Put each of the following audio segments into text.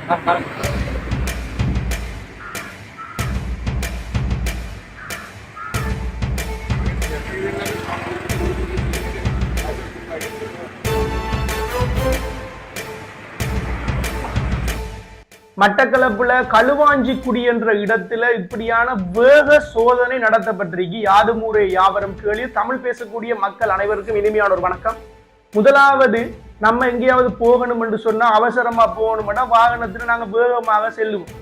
மட்டக்களப்புல களுவாஞ்சிக்குடி என்ற இடத்துல இப்படியான வேக சோதனை நடத்தப்பட்டிருக்கு. யாதுமூரே யாவரும் கேள்வி. தமிழ் பேசக்கூடிய மக்கள் அனைவருக்கும் இனிமையான ஒரு வணக்கம். முதலாவது, நம்ம எங்கேயாவது போகணும் என்று சொன்னா அவசரமா போகணும்னா வாகனத்துல நாங்க வேகமாக செல்லுவோம்.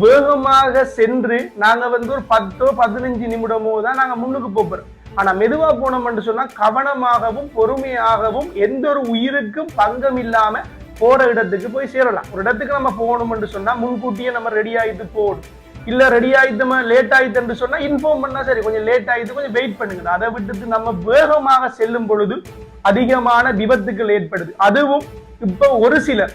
வேகமாக சென்று நாங்க ஒரு 10-15 நிமிடமோ தான் நாங்க முன்னுக்கு போறோம். ஆனா மெதுவா போனோம் என்று சொன்னா கவனமாகவும் பொறுமையாகவும் எந்த ஒரு உயிருக்கும் பங்கம் இல்லாம போற இடத்துக்கு போய் சேரலாம். ஒரு இடத்துக்கு நம்ம போகணும்னு சொன்னா முன்கூட்டியே நம்ம ரெடி ஆயிட்டு போகணும். இல்ல ரெடி ஆயிட்டு லேட் ஆயிட்டு சொன்னா இன்ஃபார்ம் பண்ணா சரி, கொஞ்சம் லேட் ஆயிட்டு கொஞ்சம் வெயிட் பண்ணுங்க. அதை விட்டுட்டு நம்ம வேகமாக செல்லும் பொழுது அதிகமான விபத்துக்கள் ஏற்படுது. அதுவும் இப்ப ஒரு சிலர்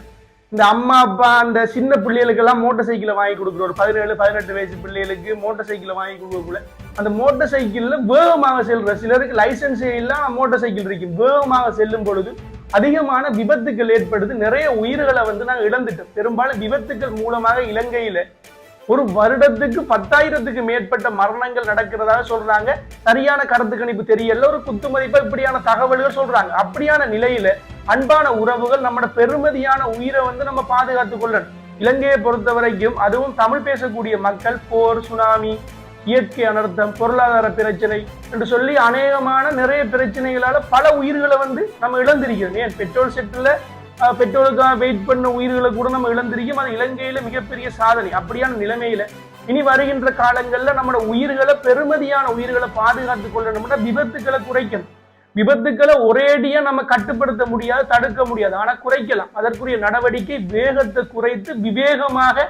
இந்த அம்மா அப்பா அந்த சின்ன பிள்ளைகளுக்கு எல்லாம் மோட்டார் சைக்கிளை வாங்கி கொடுக்குற ஒரு 17-18 வயசு பிள்ளைகளுக்கு மோட்டார் சைக்கிளை வாங்கி கொடுக்கக்குள்ள அந்த மோட்டார் சைக்கிள்ல வேகமாக செல்ற சிலருக்கு லைசன்ஸே இல்லாம மோட்டார் சைக்கிள் இருக்கு. வேகமாக செல்லும் பொழுது அதிகமான விபத்துக்கள் ஏற்படுது. நிறைய உயிர்களை நாங்க இழந்துட்டோம். பெரும்பாலும் விபத்துக்கள் மூலமாக இலங்கையில ஒரு வருடத்துக்கு 10,000க்கு மேற்பட்ட மரணங்கள் நடக்கிறதாக சொல்றாங்க. சரியான கருத்து கணிப்பு தெரியல, ஒரு குத்து மதிப்பா இப்படியான தகவல்கள் சொல்றாங்க. அப்படியான நிலையில அன்பான உறவுகள் நம்மளோட பெருமதியான உயிரை நம்ம பாதுகாத்துக் கொள்ளணும். இலங்கையை பொறுத்த வரைக்கும், அதுவும் தமிழ் பேசக்கூடிய மக்கள் போர், சுனாமி, இயற்கை அனர்த்தம், பொருளாதார பிரச்சனை என்று சொல்லி அநேகமான நிறைய பிரச்சனைகளால பல உயிர்களை நம்ம இழந்திருக்கிறோம். ஏன் பெட்ரோல் செட்டில் பெட்ரோலுக்காக வெயிட் பண்ண உயிர்களை கூட நம்ம இழந்திருக்கோம். அது இலங்கையில மிகப்பெரிய சாதனை. அப்படியான நிலைமையில இனி வருகின்ற காலங்கள்ல நம்மளோட உயிர்களை, பெருமதியான உயிர்களை பாதுகாத்துக் கொள்ளணும்னா விபத்துக்களை குறைக்கணும். விபத்துக்களை ஒரேடியா நம்ம கட்டுப்படுத்த முடியாது, தடுக்க முடியாது, ஆனா குறைக்கலாம். அதற்குரிய நடவடிக்கை வேகத்தை குறைத்து விவேகமாக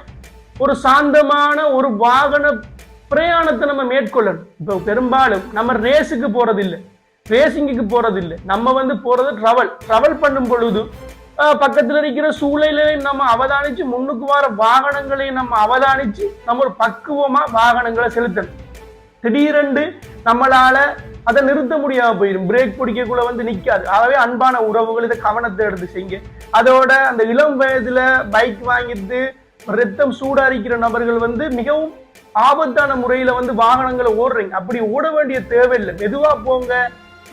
ஒரு சாந்தமான ஒரு வாகன பிரயாணத்தை நம்ம மேற்கொள்ளணும். இப்போ பெரும்பாலும் நம்ம ரேஸுக்கு போறது இல்லை, ரேசிங்குக்கு போறது இல்லை. நம்ம போறது டிராவல் பண்ணும் பொழுது பக்கத்துல இருக்கிற சூழலை நம்ம அவதானிச்சு, முன்னுக்கு வர வாகனங்களை நம்ம அவதானிச்சு நம்ம ஒரு பக்குவமா வாகனங்களை செலுத்தணும். திடீரென்று நம்மளால அதை நிறுத்த முடியாம போயிடும். பிரேக் பிடிக்கக்குள்ள நிக்காது. ஆகவே அன்பான உறவுகள் இதை கவனத்தை எடுத்து செய்யுங்க. அதோட அந்த இளம் வயதுல பைக் வாங்கிட்டு ரத்தம் சூடாரிக்கிற நபர்கள் மிகவும் ஆபத்தான முறையில வாகனங்களை ஓடுறீங்க. அப்படி ஓட வேண்டிய தேவையில்லை. மெதுவா போங்க,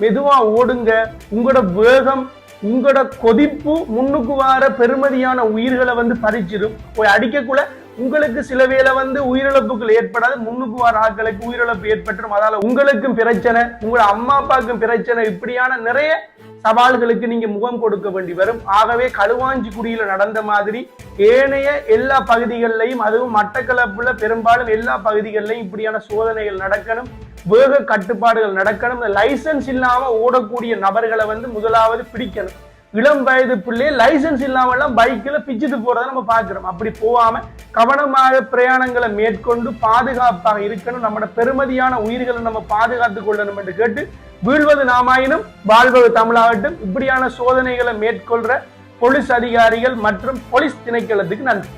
மெதுவா ஓடுங்க. உங்களோட வேகம், உங்களோட கொதிப்பு முன்னுக்கு வர பெருமதியான உயிர்களை பறிச்சிடும். போய் அடிக்கக்குள்ள உங்களுக்கு சில வேளை உயிரிழப்புகள் ஏற்படாது, முன்னுக்கு வர ஆட்களுக்கு உயிரிழப்பு ஏற்பட்டுரும். அதால உங்களுக்கும் பிரச்சனை, உங்களோட அம்மா அப்பாவுக்கும் பிரச்சனை. இப்படியான நிறைய சவால்களுக்கு நீங்க முகம் கொடுக்க வேண்டி வரும். ஆகவே களுவாஞ்சிக்குடியில நடந்த மாதிரி ஏனைய எல்லா பகுதிகளிலையும், அதுவும் மட்டக்களப்புல பெரும்பாலும் எல்லா பகுதிகளிலையும் இப்படியான சோதனைகள் நடக்கணும், வேக கட்டுப்பாடுகள் நடக்கணும். லைசன்ஸ் இல்லாம ஓடக்கூடிய நபர்களை முதலாவது பிடிக்கணும். இளம் வயது பிள்ளைய லைசன்ஸ் இல்லாம எல்லாம் பைக்கில் பிச்சுட்டு போறதை நம்ம பார்க்கிறோம். அப்படி போகாம கவனமாக பிரயாணங்களை மேற்கொண்டு பாதுகாப்பாக இருக்கணும். நம்மளோட பெருமதியான உயிர்களை நம்ம பாதுகாத்துக் கொள்ளணும் என்று கேட்டு, வீழ்வது நாமாயினும் வாழ்வது தமிழாகட்டும். இப்படியான சோதனைகளை மேற்கொள்ற போலீஸ் அதிகாரிகள் மற்றும் போலீஸ் திணைக்களத்துக்கு நன்றி.